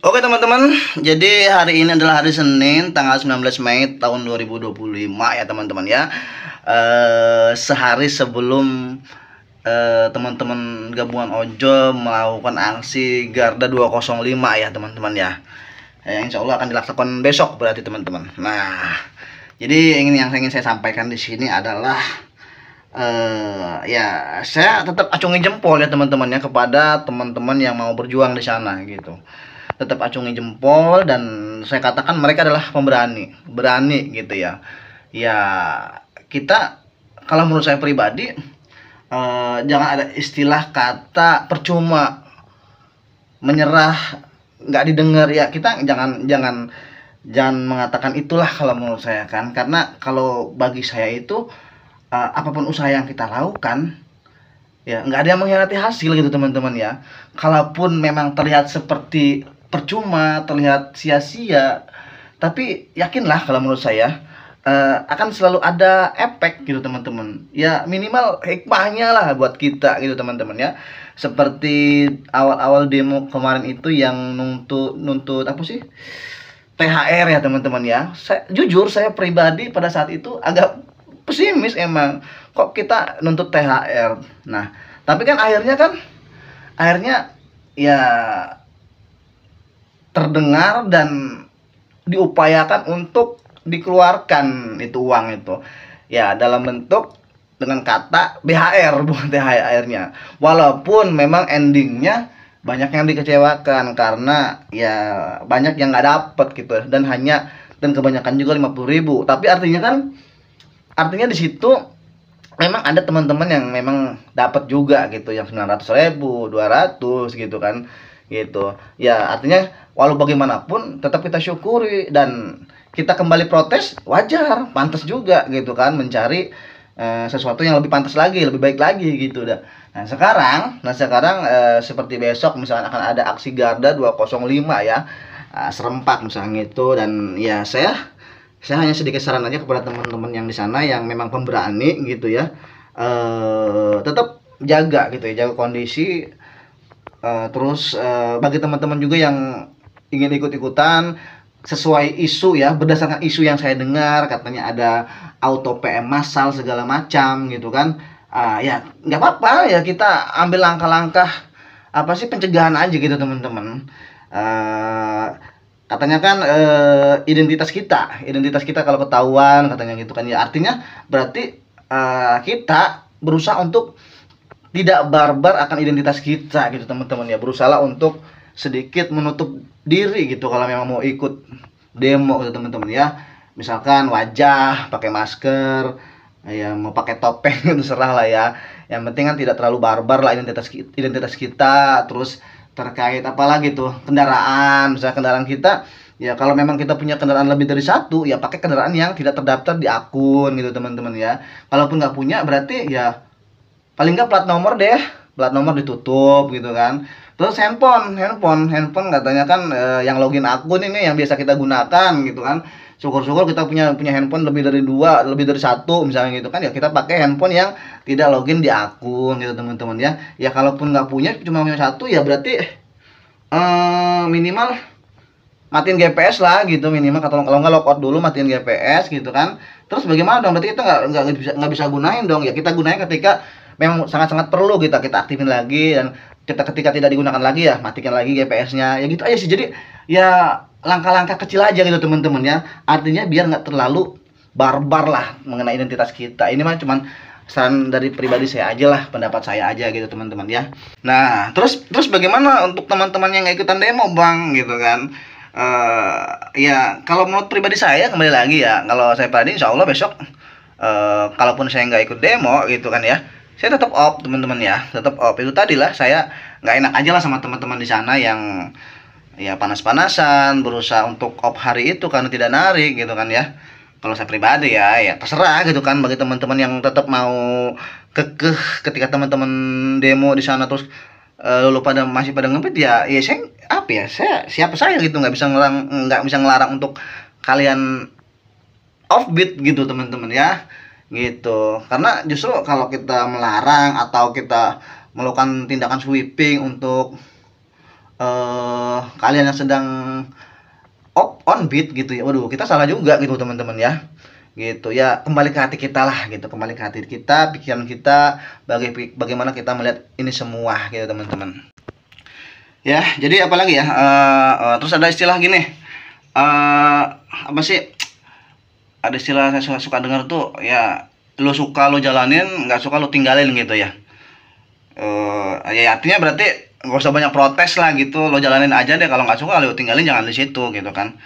Oke teman-teman, jadi hari ini adalah hari Senin tanggal 19 Mei tahun 2025 ya teman-teman ya. Sehari sebelum teman-teman gabungan ojol melakukan aksi Garda 205 ya teman-teman ya. Insya Allah akan dilaksanakan besok berarti teman-teman. Nah, jadi yang ingin saya sampaikan di sini adalah ya saya tetap acungi jempol ya teman-teman ya kepada teman-teman yang mau berjuang di sana gitu. Tetap acungi jempol dan saya katakan mereka adalah berani gitu ya. Ya kita, kalau menurut saya pribadi, jangan ada istilah kata percuma, menyerah, nggak didengar ya. Kita jangan mengatakan itulah kalau menurut saya kan, karena kalau bagi saya itu apapun usaha yang kita lakukan ya nggak ada yang mengkhianati hasil gitu teman-teman ya. Kalaupun memang terlihat seperti percuma, terlihat sia-sia, tapi yakinlah kalau menurut saya akan selalu ada efek gitu teman-teman ya, minimal hikmahnya lah buat kita gitu teman-teman ya. Seperti awal-awal demo kemarin itu yang nuntut apa sih, THR ya teman-teman ya. Jujur saya pribadi pada saat itu agak pesimis, emang kok kita nuntut THR. Nah tapi kan akhirnya ya terdengar dan diupayakan untuk dikeluarkan itu uang itu ya, dalam bentuk dengan kata BHR bukan THR-nya. Walaupun memang endingnya banyak yang dikecewakan karena ya banyak yang nggak dapet gitu, dan kebanyakan juga 50.000. Tapi artinya di situ memang ada teman-teman yang memang dapat juga gitu, yang 900.000, 200 gitu kan gitu ya. Artinya walau bagaimanapun tetap kita syukuri dan kita kembali protes, wajar, pantas juga gitu kan, mencari sesuatu yang lebih pantas lagi, lebih baik lagi gitu dah. Nah sekarang seperti besok misalnya akan ada aksi Garda 205 ya, serempak misalnya itu. Dan ya saya hanya sedikit saran aja kepada teman-teman yang di sana yang memang pemberani gitu ya, tetap jaga gitu ya, jaga kondisi. Terus bagi teman-teman juga yang ingin ikut-ikutan sesuai isu ya, berdasarkan isu yang saya dengar katanya ada auto PM massal segala macam gitu kan. Ya nggak apa-apa ya, kita ambil langkah-langkah apa sih, pencegahan aja gitu teman-teman. Katanya kan identitas kita kalau ketahuan katanya gitu kan ya, artinya berarti kita berusaha untuk tidak barbar akan identitas kita gitu teman-teman ya, berusaha untuk sedikit menutup diri gitu kalau memang mau ikut demo gitu teman-teman ya. Misalkan wajah pakai masker ya, mau pakai topeng itu serah lah ya, yang penting kan tidak terlalu barbar lah identitas kita. Terus terkait apalagi tuh, kendaraan, misalnya kendaraan kita ya, kalau memang kita punya kendaraan lebih dari satu ya pakai kendaraan yang tidak terdaftar di akun gitu teman-teman ya. Kalaupun nggak punya berarti ya paling nggak plat nomor ditutup gitu kan. Terus handphone katanya kan yang login akun ini yang biasa kita gunakan gitu kan, syukur-syukur kita punya handphone lebih dari dua, lebih dari satu misalnya gitu kan ya, kita pakai handphone yang tidak login di akun gitu teman-teman ya. Ya kalaupun nggak punya, cuma punya satu ya berarti minimal matiin GPS lah gitu minimal, kalau nggak logout dulu, matiin GPS gitu kan. Terus bagaimana dong, berarti kita nggak bisa gunain dong ya. Kita gunain ketika memang sangat-sangat perlu, kita aktifin lagi, dan ketika tidak digunakan lagi ya matikan lagi GPS-nya ya, gitu aja sih. Jadi ya langkah-langkah kecil aja gitu teman-teman ya, artinya biar nggak terlalu barbar lah mengenai identitas kita. Ini mah cuman saran dari pribadi saya aja lah, pendapat saya aja gitu teman-teman ya. Nah terus bagaimana untuk teman-teman yang nggak ikutan demo bang gitu kan. Ya kalau menurut pribadi saya, kembali lagi ya, kalau saya pribadi insya Allah besok kalaupun saya nggak ikut demo gitu kan ya, saya tetap off teman-teman ya, tetap off. Itu tadilah saya nggak enak aja lah sama teman-teman di sana yang ya panas-panasan berusaha untuk off hari itu karena tidak narik gitu kan ya. Kalau saya pribadi ya terserah gitu kan, bagi teman-teman yang tetap mau kekeh ketika teman-teman demo di sana terus lalu masih pada ngempet ya saya apa ya, siapa saya gitu, nggak bisa ngelarang untuk kalian offbeat gitu teman-teman ya gitu. Karena justru kalau kita melarang atau kita melakukan tindakan sweeping untuk kalian yang sedang on beat gitu ya, waduh kita salah juga gitu teman-teman ya, gitu ya. Kembali ke hati kita lah gitu, kembali ke hati kita, pikiran kita, bagaimana kita melihat ini semua gitu teman-teman ya. Jadi apalagi ya, terus ada istilah gini, apa sih, ada istilah saya suka dengar tuh ya, lo suka lo jalanin, nggak suka lo tinggalin gitu ya. Ya artinya berarti nggak usah banyak protes lah gitu, lo jalanin aja deh, kalau nggak suka lo tinggalin, jangan di situ gitu kan.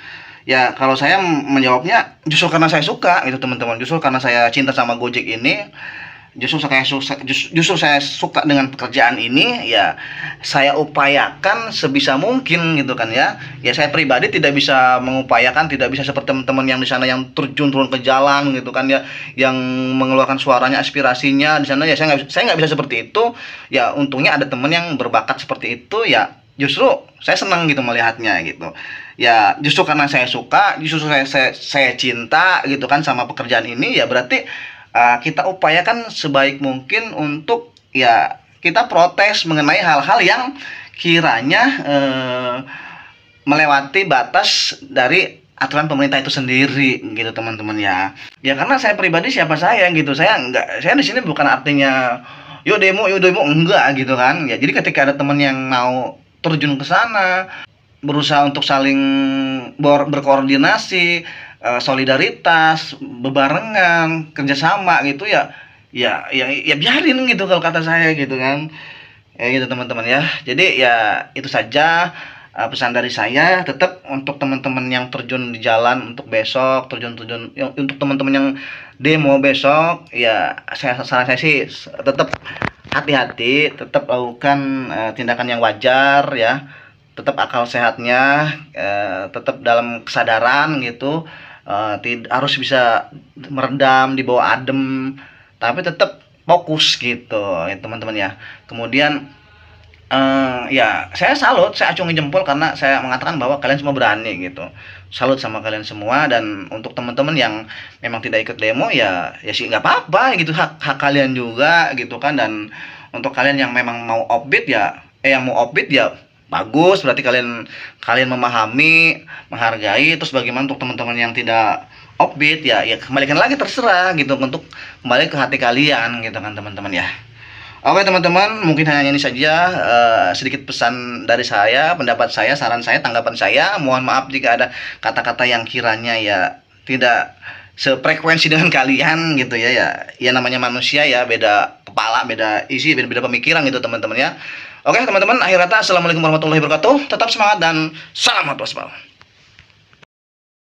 Ya kalau saya menjawabnya justru karena saya suka gitu teman-teman, justru karena saya cinta sama Gojek ini, justru saya suka dengan pekerjaan ini ya, saya upayakan sebisa mungkin gitu kan ya. Ya saya pribadi tidak bisa mengupayakan, tidak bisa seperti teman-teman yang di sana yang turun ke jalan gitu kan ya, yang mengeluarkan suaranya, aspirasinya di sana ya. Saya nggak bisa seperti itu ya. Untungnya ada teman yang berbakat seperti itu ya, justru saya senang gitu melihatnya gitu ya. Justru karena saya suka, justru saya cinta gitu kan sama pekerjaan ini ya, berarti kita upayakan sebaik mungkin untuk ya kita protes mengenai hal-hal yang kiranya melewati batas dari aturan pemerintah itu sendiri gitu teman-teman ya. Ya karena saya pribadi, siapa saya gitu, saya di sini bukan artinya yuk demo enggak gitu kan ya. Jadi ketika ada teman yang mau terjun ke sana, berusaha untuk saling berkoordinasi, solidaritas, bebarengan, kerjasama gitu ya, ya biarin gitu kalau kata saya gitu kan. Ya gitu teman-teman ya. Jadi ya itu saja pesan dari saya. Tetap untuk teman-teman yang terjun di jalan untuk besok, untuk teman-teman yang demo besok ya, saran saya sih tetap hati-hati, tetap lakukan tindakan yang wajar ya, tetap akal sehatnya, tetap dalam kesadaran gitu, harus bisa meredam, dibawa adem, tapi tetap fokus gitu ya teman-teman ya. Kemudian ya saya salut, saya acungi jempol karena saya mengatakan bahwa kalian semua berani gitu. Salut sama kalian semua. Dan untuk teman-teman yang memang tidak ikut demo ya, sih nggak apa-apa gitu, hak kalian juga gitu kan. Dan untuk kalian yang memang mau offbeat ya, yang mau offbeat ya bagus, berarti kalian memahami, menghargai. Terus bagaimana untuk teman-teman yang tidak offbeat ya, kembalikan lagi, terserah gitu, untuk kembali ke hati kalian gitu kan teman-teman ya. Oke teman-teman, mungkin hanya ini saja sedikit pesan dari saya, pendapat saya, saran saya, tanggapan saya. Mohon maaf jika ada kata-kata yang kiranya ya tidak sefrekuensi dengan kalian gitu ya. Ya namanya manusia ya, beda kepala, beda isi, beda pemikiran gitu teman-teman ya. Oke teman-teman, akhir kata assalamualaikum warahmatullahi wabarakatuh. Tetap semangat dan salam waspada.